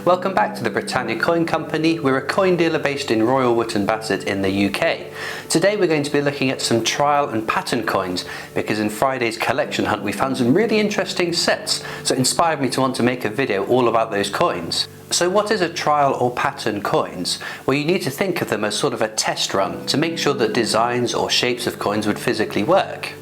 Welcome back to the Britannia Coin Company. We're a coin dealer based in Royal Wootton Bassett in the UK. Today we're going to be looking at some trial and pattern coins because in Friday's collection hunt we found some really interesting sets, so it inspired me to want to make a video all about those coins. So what is a trial or pattern coins? Well, you need to think of them as sort of a test run to make sure that designs or shapes of coins would physically work.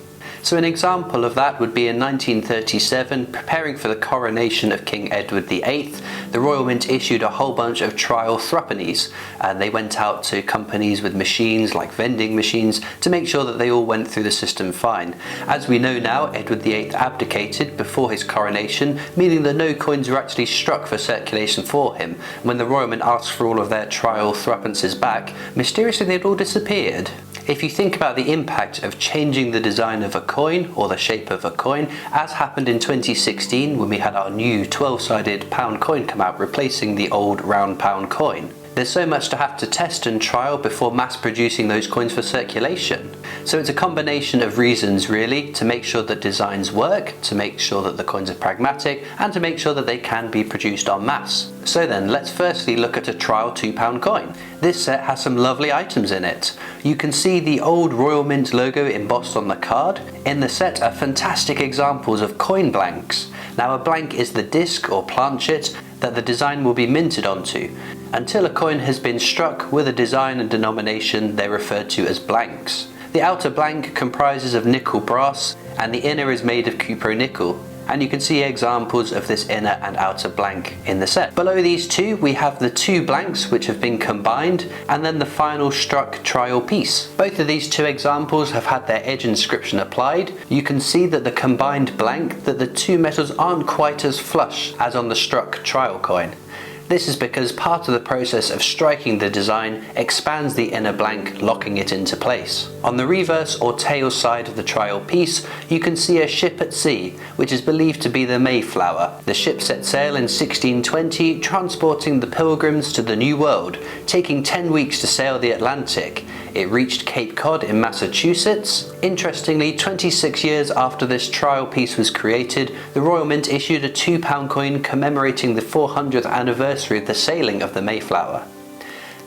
So an example of that would be in 1937, preparing for the coronation of King Edward VIII, the Royal Mint issued a whole bunch of trial threepennies, and they went out to companies with machines like vending machines to make sure that they all went through the system fine. As we know now, Edward VIII abdicated before his coronation, meaning that no coins were actually struck for circulation for him. When the Royal Mint asked for all of their trial threepences back, mysteriously they'd all disappeared. If you think about the impact of changing the design of a coin or the shape of a coin, as happened in 2016 when we had our new 12-sided pound coin come out replacing the old round pound coin. There's so much to have to test and trial before mass producing those coins for circulation. So it's a combination of reasons really, to make sure that designs work, to make sure that the coins are pragmatic, and to make sure that they can be produced en masse. So then, let's firstly look at a trial £2 coin. This set has some lovely items in it. You can see the old Royal Mint logo embossed on the card. In the set are fantastic examples of coin blanks. Now a blank is the disc or planchet that the design will be minted onto. Until a coin has been struck with a design and denomination, they're referred to as blanks. The outer blank comprises of nickel brass and the inner is made of cupro-nickel. And you can see examples of this inner and outer blank in the set. Below these two we have the two blanks which have been combined, and then the final struck trial piece. Both of these two examples have had their edge inscription applied. You can see that the combined blank, that the two metals aren't quite as flush as on the struck trial coin. This is because part of the process of striking the design expands the inner blank, locking it into place. On the reverse or tail side of the trial piece, you can see a ship at sea, which is believed to be the Mayflower. The ship set sail in 1620, transporting the pilgrims to the New World, taking 10 weeks to sail the Atlantic. It reached Cape Cod in Massachusetts. Interestingly, 26 years after this trial piece was created, the Royal Mint issued a £2 coin commemorating the 400th anniversary of the sailing of the Mayflower.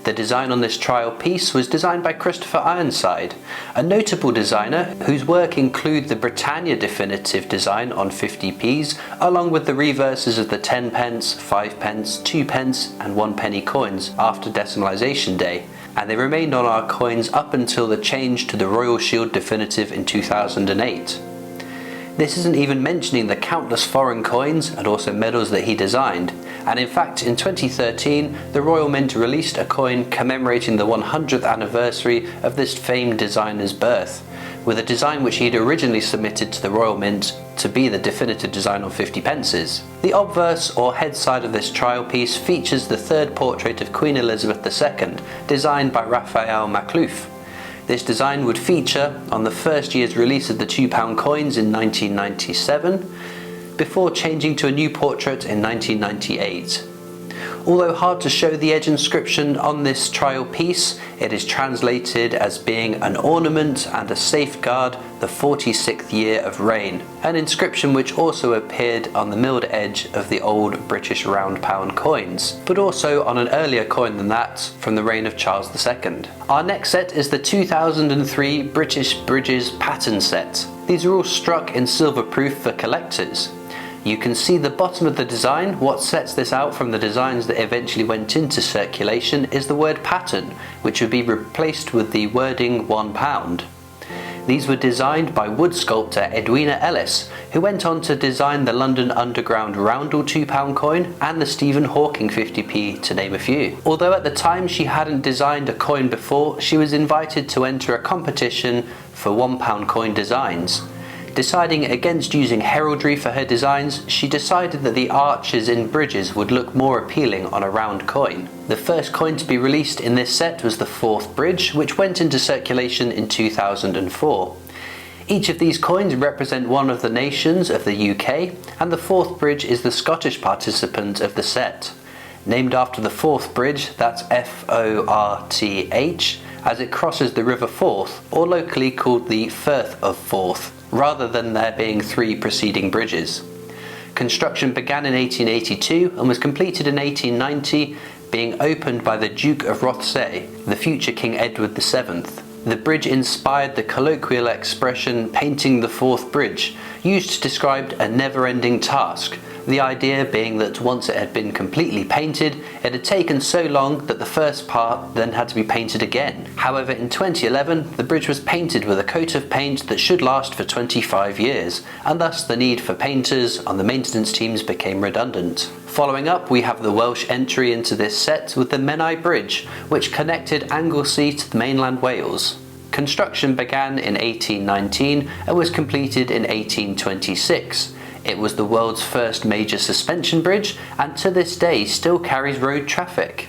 The design on this trial piece was designed by Christopher Ironside, a notable designer whose work include the Britannia definitive design on 50p's, along with the reverses of the 10p, 5p, 2p and 1p coins after decimalisation day, and they remained on our coins up until the change to the Royal Shield definitive in 2008. This isn't even mentioning the countless foreign coins and also medals that he designed, and in fact in 2013 the Royal Mint released a coin commemorating the 100th anniversary of this famed designer's birth, with a design which he'd originally submitted to the Royal Mint to be the definitive design on 50p. The obverse or head side of this trial piece features the third portrait of Queen Elizabeth II, designed by Raphael Maklouf. This design would feature on the first year's release of the £2 coins in 1997, before changing to a new portrait in 1998. Although hard to show the edge inscription on this trial piece, it is translated as being an ornament and a safeguard the 46th year of reign, an inscription which also appeared on the milled edge of the old British round pound coins, but also on an earlier coin than that from the reign of Charles II. Our next set is the 2003 British Bridges pattern set. These are all struck in silver proof for collectors. You can see the bottom of the design. What sets this out from the designs that eventually went into circulation is the word pattern, which would be replaced with the wording £1. These were designed by wood sculptor Edwina Ellis, who went on to design the London Underground Roundel £2 coin and the Stephen Hawking 50p, to name a few. Although at the time she hadn't designed a coin before, she was invited to enter a competition for £1 coin designs. Deciding against using heraldry for her designs, she decided that the arches in bridges would look more appealing on a round coin. The first coin to be released in this set was the fourth bridge, which went into circulation in 2004. Each of these coins represent one of the nations of the UK, and the fourth bridge is the Scottish participant of the set. Named after the Forth Bridge, that's F-O-R-T-H, as it crosses the River Forth, or locally called the Firth of Forth, rather than there being three preceding bridges. Construction began in 1882 and was completed in 1890, being opened by the Duke of Rothesay, the future King Edward VII. The bridge inspired the colloquial expression "painting the fourth bridge," used to describe a never-ending task, the idea being that once it had been completely painted, it had taken so long that the first part then had to be painted again. However, in 2011, the bridge was painted with a coat of paint that should last for 25 years, and thus the need for painters on the maintenance teams became redundant. Following up, we have the Welsh entry into this set with the Menai Bridge, which connected Anglesey to mainland Wales. Construction began in 1819 and was completed in 1826. It was the world's first major suspension bridge and to this day still carries road traffic.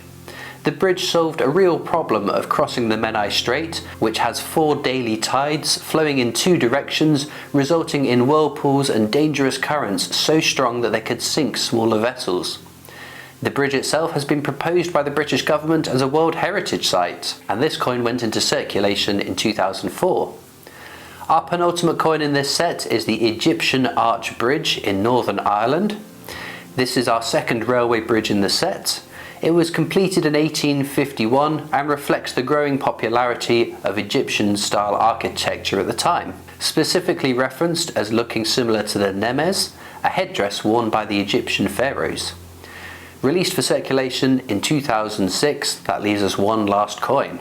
The bridge solved a real problem of crossing the Menai Strait, which has 4 daily tides flowing in 2 directions, resulting in whirlpools and dangerous currents so strong that they could sink smaller vessels. The bridge itself has been proposed by the British government as a World Heritage Site, and this coin went into circulation in 2004. Our penultimate coin in this set is the Egyptian Arch Bridge in Northern Ireland. This is our second railway bridge in the set. It was completed in 1851 and reflects the growing popularity of Egyptian-style architecture at the time, specifically referenced as looking similar to the Nemes, a headdress worn by the Egyptian pharaohs. Released for circulation in 2006, that leaves us one last coin.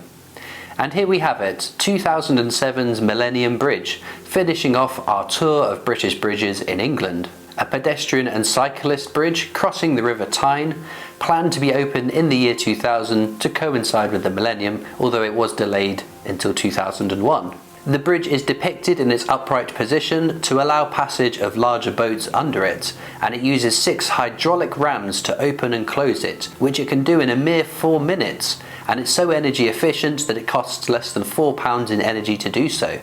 And here we have it, 2007's Millennium Bridge, finishing off our tour of British bridges in England. A pedestrian and cyclist bridge crossing the River Tyne, planned to be open in the year 2000 to coincide with the millennium, although it was delayed until 2001. The bridge is depicted in its upright position to allow passage of larger boats under it, and it uses 6 hydraulic rams to open and close it, which it can do in a mere 4 minutes, and it's so energy efficient that it costs less than £4 in energy to do so.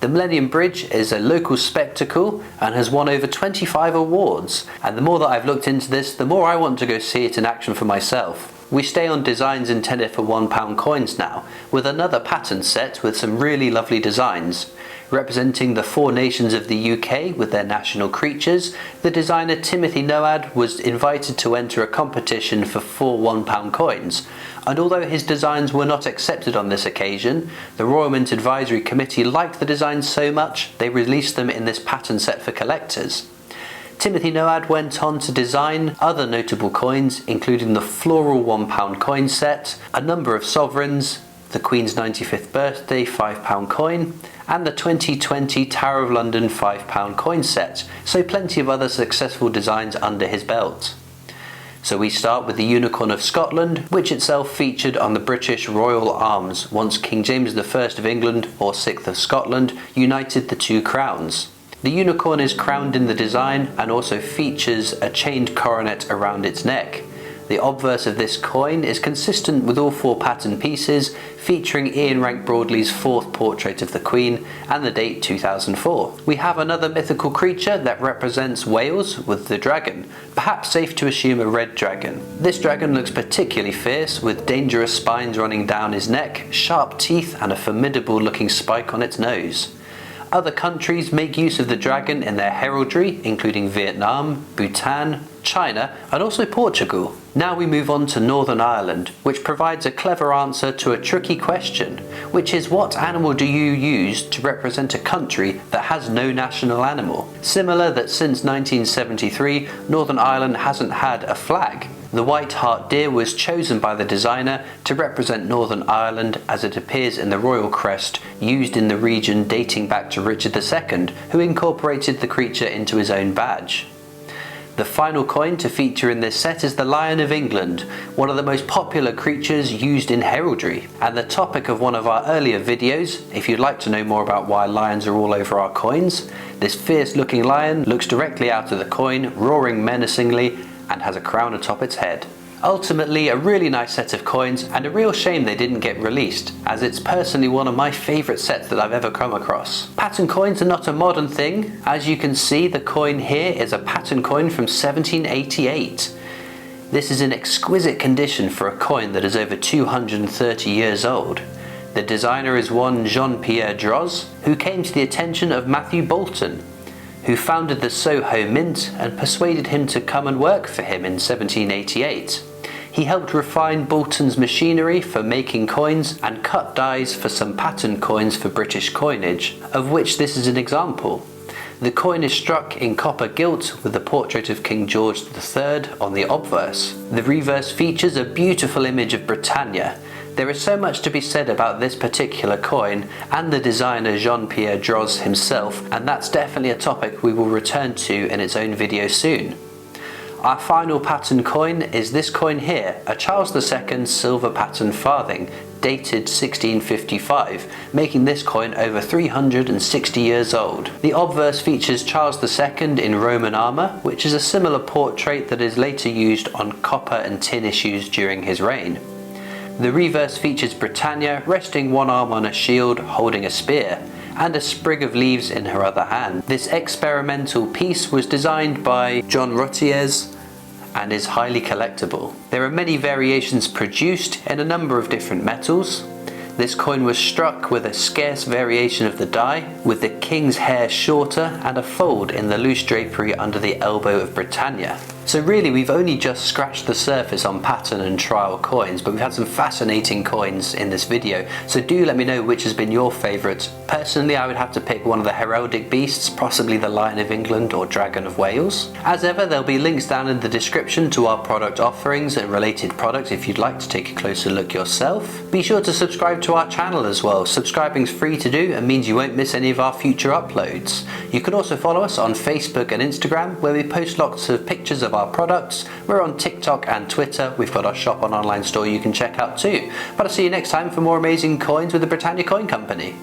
The Millennium Bridge is a local spectacle and has won over 25 awards, and the more that I've looked into this, the more I want to go see it in action for myself. We stay on designs intended for £1 coins now, with another pattern set with some really lovely designs. Representing the 4 nations of the UK with their national creatures, the designer Timothy Noad was invited to enter a competition for 4 £1 coins, and although his designs were not accepted on this occasion, the Royal Mint Advisory Committee liked the designs so much they released them in this pattern set for collectors. Timothy Noad went on to design other notable coins, including the floral £1 coin set, a number of sovereigns, the Queen's 95th birthday £5 coin, and the 2020 Tower of London £5 coin set, so plenty of other successful designs under his belt. So we start with the Unicorn of Scotland, which itself featured on the British Royal Arms once King James I of England, or 6th of Scotland, united the 2 crowns. The unicorn is crowned in the design and also features a chained coronet around its neck. The obverse of this coin is consistent with all 4 pattern pieces, featuring Ian Rank Broadley's 4th portrait of the Queen and the date 2004. We have another mythical creature that represents Wales with the dragon, perhaps safe to assume a red dragon. This dragon looks particularly fierce, with dangerous spines running down his neck, sharp teeth and a formidable looking spike on its nose. Other countries make use of the dragon in their heraldry, including Vietnam, Bhutan, China, and also Portugal. Now we move on to Northern Ireland, which provides a clever answer to a tricky question, which is what animal do you use to represent a country that has no national animal? Similar that since 1973, Northern Ireland hasn't had a flag. The white hart deer was chosen by the designer to represent Northern Ireland as it appears in the royal crest used in the region dating back to Richard II, who incorporated the creature into his own badge. The final coin to feature in this set is the Lion of England, one of the most popular creatures used in heraldry, and the topic of one of our earlier videos. If you'd like to know more about why lions are all over our coins, this fierce looking lion looks directly out of the coin, roaring menacingly, and has a crown atop its head. Ultimately, a really nice set of coins, and a real shame they didn't get released, as it's personally one of my favourite sets that I've ever come across. Pattern coins are not a modern thing. As you can see, the coin here is a pattern coin from 1788. This is in exquisite condition for a coin that is over 230 years old. The designer is one Jean Pierre Droz, who came to the attention of Matthew Boulton, who founded the Soho Mint and persuaded him to come and work for him in 1788. He helped refine Bolton's machinery for making coins and cut dies for some pattern coins for British coinage, of which this is an example. The coin is struck in copper gilt with the portrait of King George III on the obverse. The reverse features a beautiful image of Britannia. There is so much to be said about this particular coin and the designer Jean Pierre Droz himself, and that's definitely a topic we will return to in its own video soon. Our final pattern coin is this coin here, a Charles II silver pattern farthing, dated 1655, making this coin over 360 years old. The obverse features Charles II in Roman armour, which is a similar portrait that is later used on copper and tin issues during his reign. The reverse features Britannia resting one arm on a shield holding a spear, and a sprig of leaves in her other hand. This experimental piece was designed by John Roettiers and is highly collectible. There are many variations produced in a number of different metals. This coin was struck with a scarce variation of the die, with the king's hair shorter and a fold in the loose drapery under the elbow of Britannia. So really we've only just scratched the surface on pattern and trial coins, but we've had some fascinating coins in this video, so do let me know which has been your favourite. Personally, I would have to pick one of the heraldic beasts, possibly the Lion of England or Dragon of Wales. As ever, there'll be links down in the description to our product offerings and related products if you'd like to take a closer look yourself. Be sure to subscribe to our channel as well. Subscribing's free to do and means you won't miss any of our future uploads. You can also follow us on Facebook and Instagram, where we post lots of pictures of our products. We're on TikTok and Twitter. We've got our shop and online store you can check out too. But I'll see you next time for more amazing coins with the Britannia Coin Company.